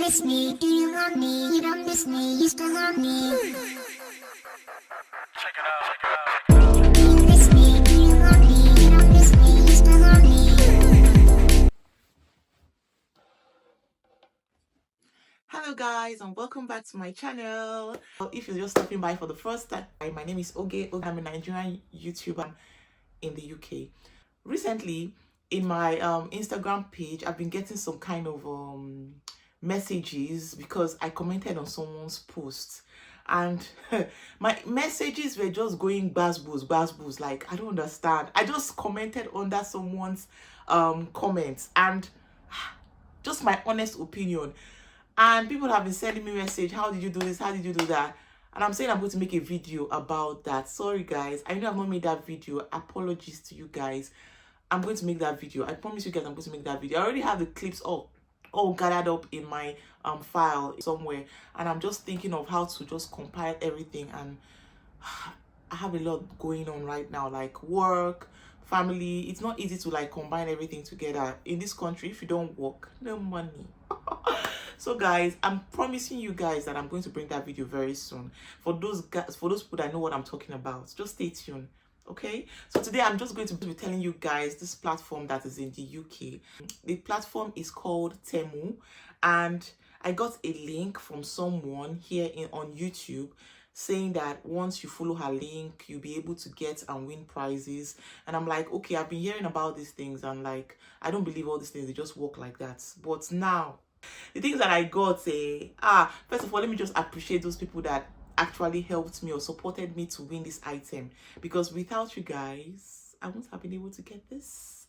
miss me? Do you love me? You don't miss me, you still love me. Check it out. Do you miss me? Do you love me? You don't miss me, you still love me. Hello guys, and welcome back to my channel. If you're just stopping by for the first time, my name is O.G.E. I'm a Nigerian YouTuber in the UK. Recently, in my Instagram page, I've been getting some kind of messages because I commented on someone's post, and my messages were just going bass like I don't understand. I just commented under someone's comments, and just my honest opinion. And people have been sending me message, how did you do this, how did you do that? And I'm saying I'm going to make a video about that. Sorry guys, I know I've not made that video. Apologies to you guys. I'm going to make that video. I promise you guys I'm going to make that video. I already have the clips all gathered up in my file somewhere, and I'm just thinking of how to just compile everything. And I have a lot going on right now, like work, family. It's not easy to like combine everything together in this country. If you don't work, no money. So guys, I'm promising you guys that I'm going to bring that video very soon. For those guys, for those people that know what I'm talking about, just stay tuned. Okay, so today I'm just going to be telling you guys this platform that is in the UK. The platform is called Temu, and I got a link from someone here on YouTube saying that once you follow her link, you'll be able to get and win prizes. And I'm like, okay, I've been hearing about these things, and like I don't believe all these things, they just work like that. But now the things that I got, first of all, let me just appreciate those people that actually helped me or supported me to win this item, because without you guys, I wouldn't have been able to get this.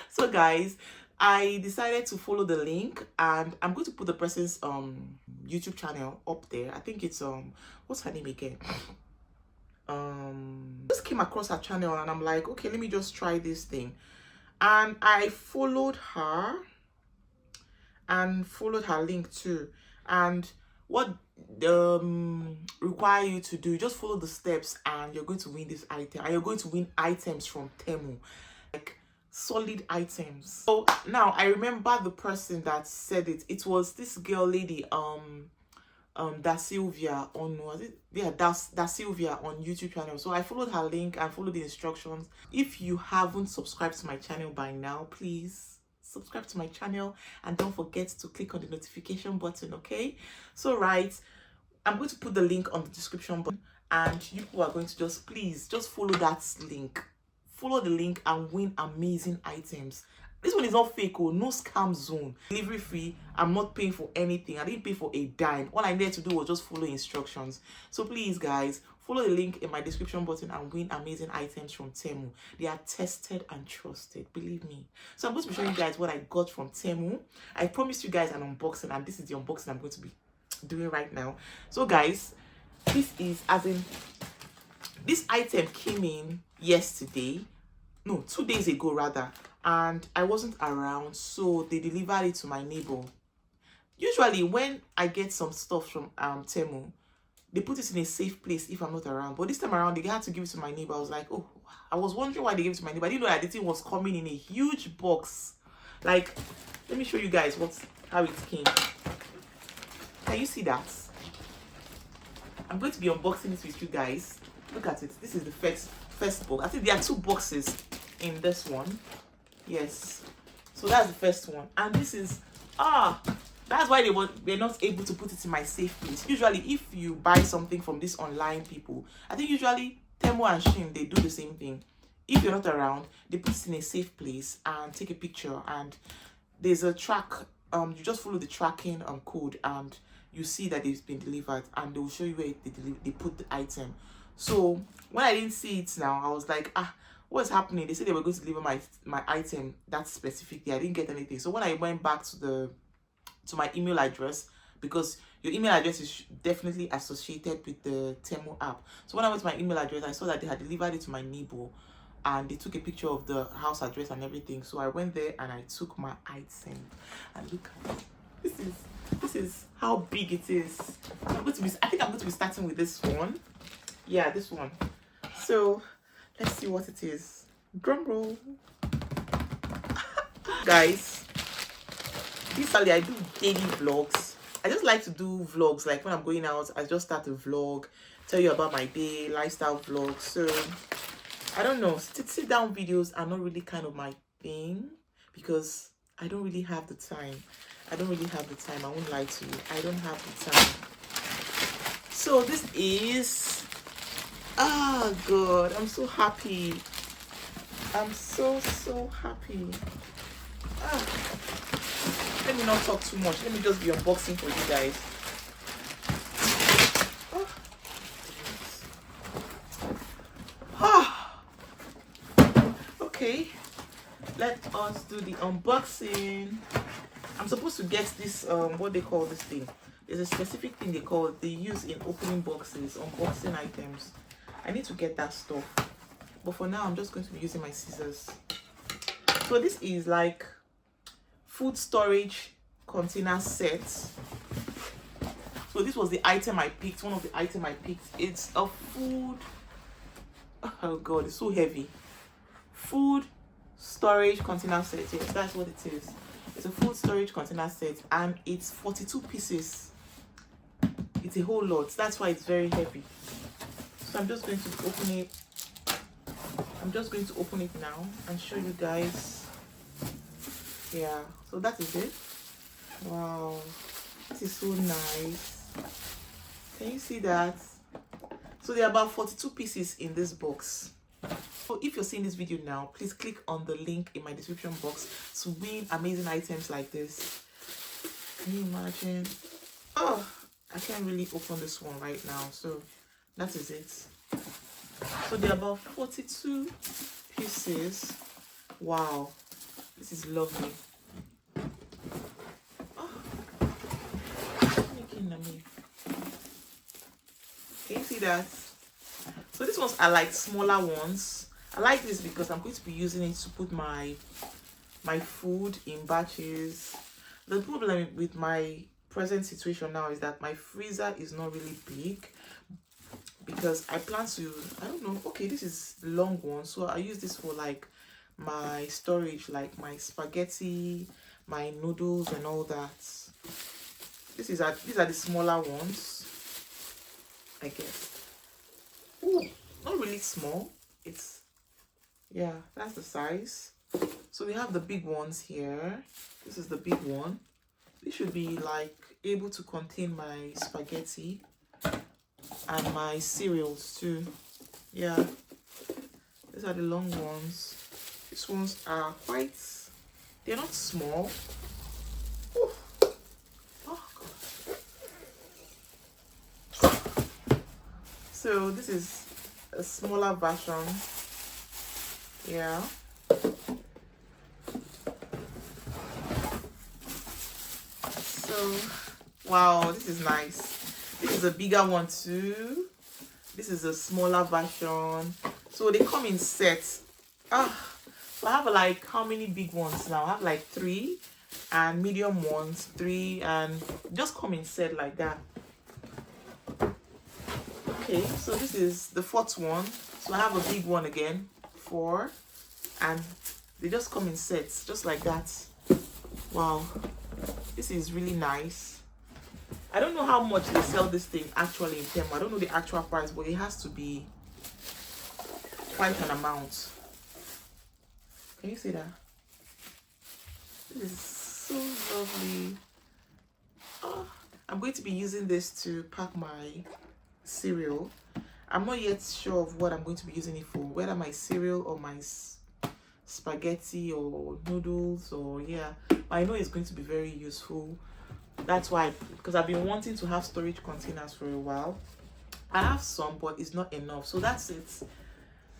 So guys, I decided to follow the link, and I'm going to put the person's YouTube channel up there. I think it's what's her name again? Just came across her channel, and I'm like, okay, let me just try this thing. And I followed her and followed her link too. And what require you to do, just follow the steps, and you're going to win this item, and you're going to win items from Temu, like solid items. So now I remember the person that said it. It was this girl lady, Da Sylvia on, was it? Yeah, Da Sylvia on YouTube channel. So I followed her link and followed the instructions. If you haven't subscribed to my channel by now, please subscribe to my channel, and don't forget to click on the notification button. Okay, so right, I'm going to put the link on the description button, and you people are going to please just follow that link, follow the link, and win amazing items. This one is not fake, no scam zone, delivery free. I'm not paying for anything. I didn't pay for a dime. All I needed to do was just follow instructions. So please guys, follow the link in my description button and win amazing items from Temu. They are tested and trusted, believe me. So I'm going to be showing you guys what I got from Temu. I promised you guys an unboxing, and this is the unboxing I'm going to be doing right now. So guys, this is, as in, this item came in yesterday, no, 2 days ago rather, and I wasn't around, so they delivered it to my neighbor. Usually when I get some stuff from Temu, they put it in a safe place if I'm not around. But this time around, they had to give it to my neighbor. I was like, oh, I was wondering why they gave it to my neighbor. I didn't know that the thing was coming in a huge box. Like, let me show you guys how it came. Can you see that? I'm going to be unboxing it with you guys. Look at it. This is the first box. I think there are 2 boxes in this one. Yes. So that's the first one. And this is that's why they're not able to put it in my safe place. Usually, if you buy something from these online people, I think usually Temu and Shein, they do the same thing. If you're not around, they put it in a safe place and take a picture, and there's a track. You just follow the tracking code, and you see that it's been delivered, and they will show you where they put the item. So when I didn't see it now, I was like, what's happening? They said they were going to deliver my item that specific day. I didn't get anything. So when I went back to my email address, because your email address is definitely associated with the Temu app. So when I went to my email address, I saw that they had delivered it to my neighbor, and they took a picture of the house address and everything. So I went there and I took my item, and look at it. This is how big it is. I think I'm going to be starting with this one. Yeah, this one. So let's see what it is. Drum roll. Guys, Usually I do daily vlogs. I just like to do vlogs, like when I'm going out I just start a vlog, tell you about my day, lifestyle vlogs. So I don't know, sit down videos are not really kind of my thing because I don't really have the time. I won't lie to you, I don't have the time. So this is, oh god, I'm so happy. I'm so happy. Let me not talk too much. Let me just be unboxing for you guys. Okay, let us do the unboxing. I'm supposed to get this what they call this thing. There's a specific thing they use in opening boxes, unboxing items. I need to get that stuff. But for now, I'm just going to be using my scissors. So this is like food storage container set. So this was the item I picked, one of the items I picked. It's a food, oh god, it's so heavy. Food storage container set. Yes, that's what it is. It's a food storage container set and it's 42 pieces. It's a whole lot. That's why it's very heavy. So I'm just going to open it. I'm just going to open it now and show you guys. Yeah, so that is it. Wow, this is so nice. Can you see that? So there are about 42 pieces in this box. So if you're seeing this video now, please click on the link in my description box to win amazing items like this. Can you imagine? Oh, I can't really open this one right now. So that is it. So there are about 42 pieces. Wow, this is lovely. Oh, can you see that? So these ones are like smaller ones. I like this because I'm going to be using it to put my food in batches. The problem with my present situation now is that my freezer is not really big because I plan to, I don't know, okay, this is the long one, so I use this for like my storage, like my spaghetti, my noodles and all that. These are the smaller ones, I guess. Ooh, not really small. It's, yeah, that's the size. So we have the big ones here. This is the big one. This should be like able to contain my spaghetti and my cereals too. Yeah, these are the long ones. These ones are quite, they're not small. Ooh. Oh god. So this is a smaller version. Yeah. So wow, this is nice. This is a bigger one too. This is a smaller version. So they come in sets. So I have like how many big ones now? I have like 3 and medium ones 3 and just come in set like that. Okay, so this is the 4th one. So I have a big one again, 4, and they just come in sets just like that. Wow, this is really nice. I don't know how much they sell this thing actually in Temu. I don't know the actual price, but it has to be quite an amount. Can you see that? This is so lovely. Oh, I'm going to be using this to pack my cereal. I'm not yet sure of what I'm going to be using it for, whether my cereal or my spaghetti or noodles, or yeah, but I know it's going to be very useful. That's why, because I've been wanting to have storage containers for a while. I have some, but it's not enough. So that's it.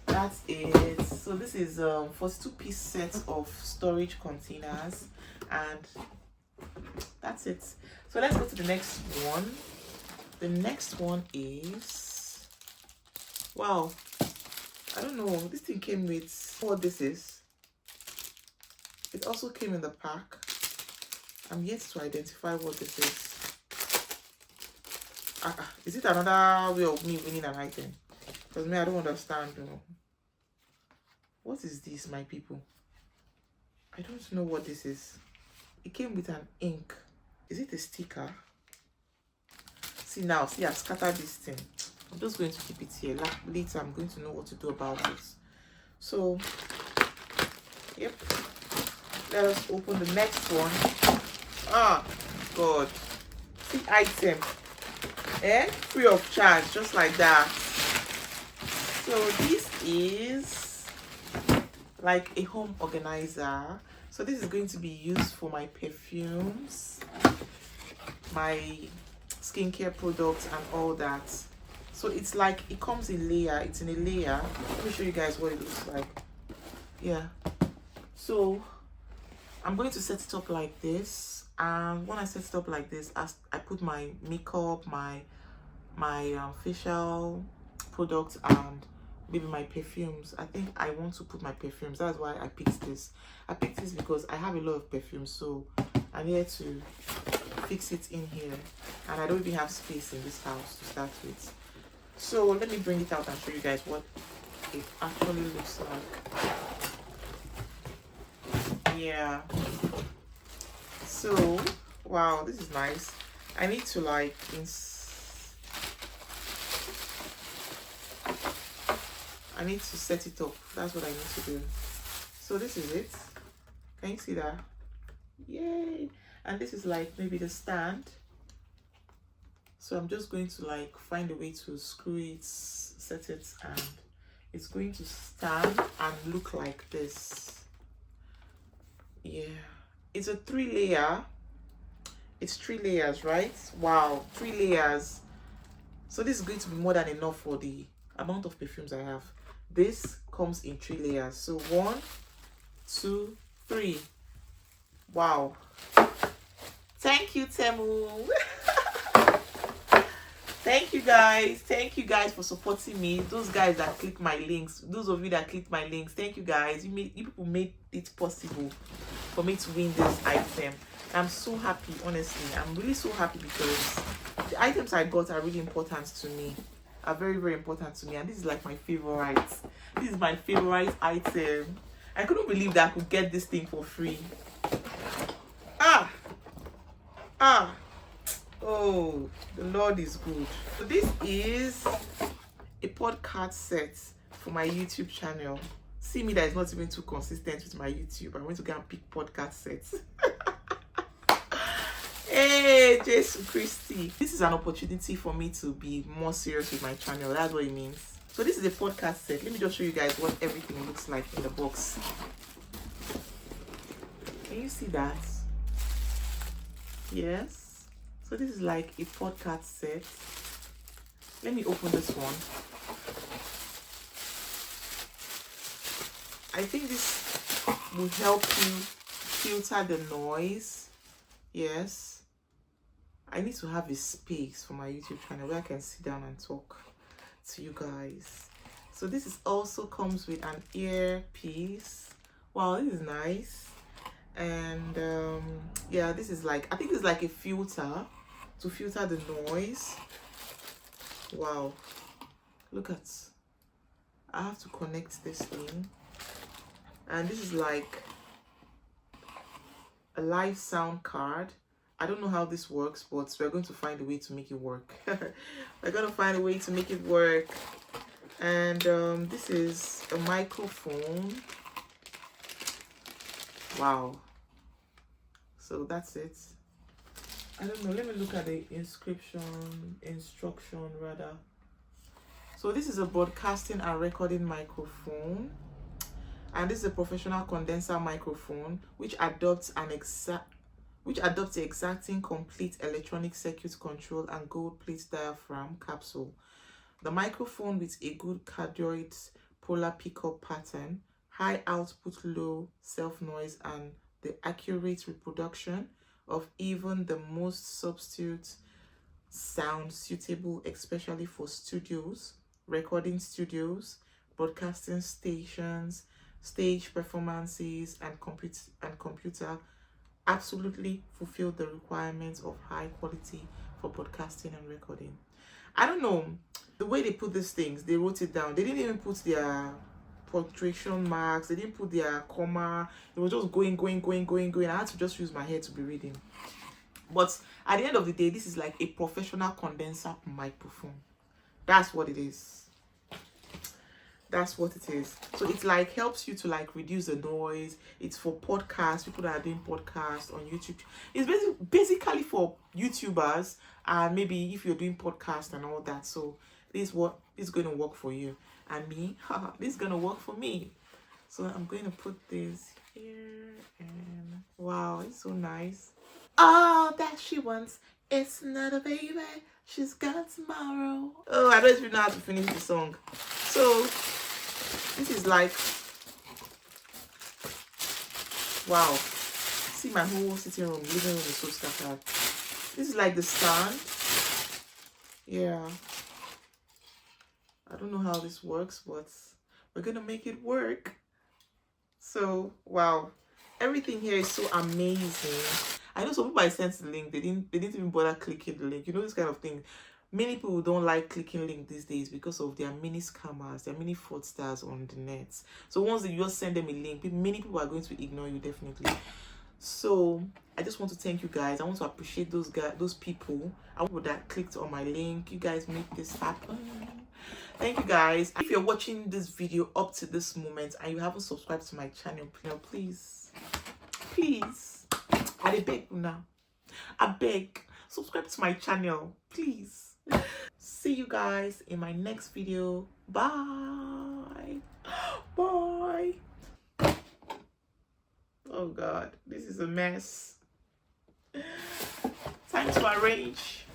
That's it. So this is 42-piece set of storage containers, and that's it. So let's go to the next one. The next one is, wow, I don't know, this thing came with what this is. It also came in the pack. I'm yet to identify what this is. Is it another way of me winning an item? Because me, I don't understand. No. What is this, my people? I don't know what this is. it came with an ink. Is it a sticker? See now, see, I've scattered this thing. I'm just going to keep it here. Later, I'm going to know what to do about it. So, yep. Let us open the next one. Ah, God. See, item. Free of charge, just like that. So, this is like a home organizer. So, this is going to be used for my perfumes, my skincare products and all that. So it's like it comes in layer. It's in a layer. Let me show you guys what it looks like. Yeah. So I'm going to set it up like this, and when I set it up like this, I put my makeup, my facial products, and maybe my perfumes. I think I want to put my perfumes. That's why I picked this. I picked this because I have a lot of perfumes, so I needed to fix it in here, and I don't even have space in this house to start with. So let me bring it out and show you guys what it actually looks like. Yeah. So wow, this is nice. I need to like I need to set it up. That's what I need to do. So this is it. Can you see that? Yay! And this is like maybe the stand. So I'm just going to like find a way to screw it, set it, and it's going to stand and look like this. Yeah, it's a 3-layer. It's 3 layers, right? Wow, 3 layers. So this is going to be more than enough for the amount of perfumes I have. This comes in 3 layers. So 1, 2, 3. Wow. Thank you, Temu. Thank you guys for supporting me. Those guys that click my links, those of you that clicked my links, thank you guys. You people made it possible for me to win this item. I'm so happy, honestly. I'm really so happy because the items I got are really important to me, are very, very important to me, and this is like my favorite. This is my favorite item. I couldn't believe that I could get this thing for free. Oh, the Lord is good. So this is a podcast set for my YouTube channel. See me that is not even too consistent with my YouTube. I'm going to go and pick podcast sets. Hey, Jesus Christy. This is an opportunity for me to be more serious with my channel. That's what it means. So this is a podcast set. Let me just show you guys what everything looks like in the box. Can you see that? Yes. So this is like a podcast set. Let me open this one. I think this will help you filter the noise. Yes. I need to have a space for my YouTube channel where I can sit down and talk to you guys. So this is also comes with an earpiece. Wow, this is nice. And yeah, this is like, I think it's like a filter to filter the noise. Wow, look at, I have to connect this thing, and this is like a live sound card. I don't know how this works, but we're going to find a way to make it work. We're going to find a way to make it work. And this is a microphone. Wow. So that's it. I don't know. Let me look at the instruction rather. So this is a broadcasting and recording microphone. And this is a professional condenser microphone which adopts the exacting complete electronic circuit control and gold plate diaphragm capsule. The microphone with a good cardioid polar pickup pattern, high output, low self noise, and the accurate reproduction of even the most substitute sound suitable especially for studios, recording studios, broadcasting stations, stage performances, and computer absolutely fulfill the requirements of high quality for broadcasting and recording. I don't know, the way they put these things, they wrote it down. They didn't even put their punctuation marks, they didn't put their comma. It was just going. I had to just use my head to be reading. But at the end of the day, this is like a professional condenser microphone. That's what it is. That's what it is. So it like helps you to like reduce the noise. It's for podcasts, people that are doing podcasts on YouTube. It's basically for YouTubers, and maybe if you're doing podcasts and all that. So this is going to work for you. And me, this is going to work for me. So I'm going to put this here, and wow, it's so nice. All that she wants is not a baby. She's got tomorrow. Oh, I don't even know how to finish the song. So this is like, wow. See, my whole sitting room, living room is so scattered. This is like the stand. Yeah. I don't know how this works, but we're gonna make it work. So wow, everything here is so amazing. I know some people I sent the link, they didn't even bother clicking the link. You know, this kind of thing. Many people don't like clicking link these days because of their many scammers, their many fraudsters on the net. So once you just send them a link, many people are going to ignore you, definitely. So I just want to thank you guys. I want to appreciate those guys, those people that clicked on my link. You guys make this happen. Thank you guys. If you're watching this video up to this moment and you haven't subscribed to my channel, please, I beg you now. I beg, subscribe to my channel, please. See you guys in my next video. Bye. Bye. Oh God, this is a mess. Time to arrange.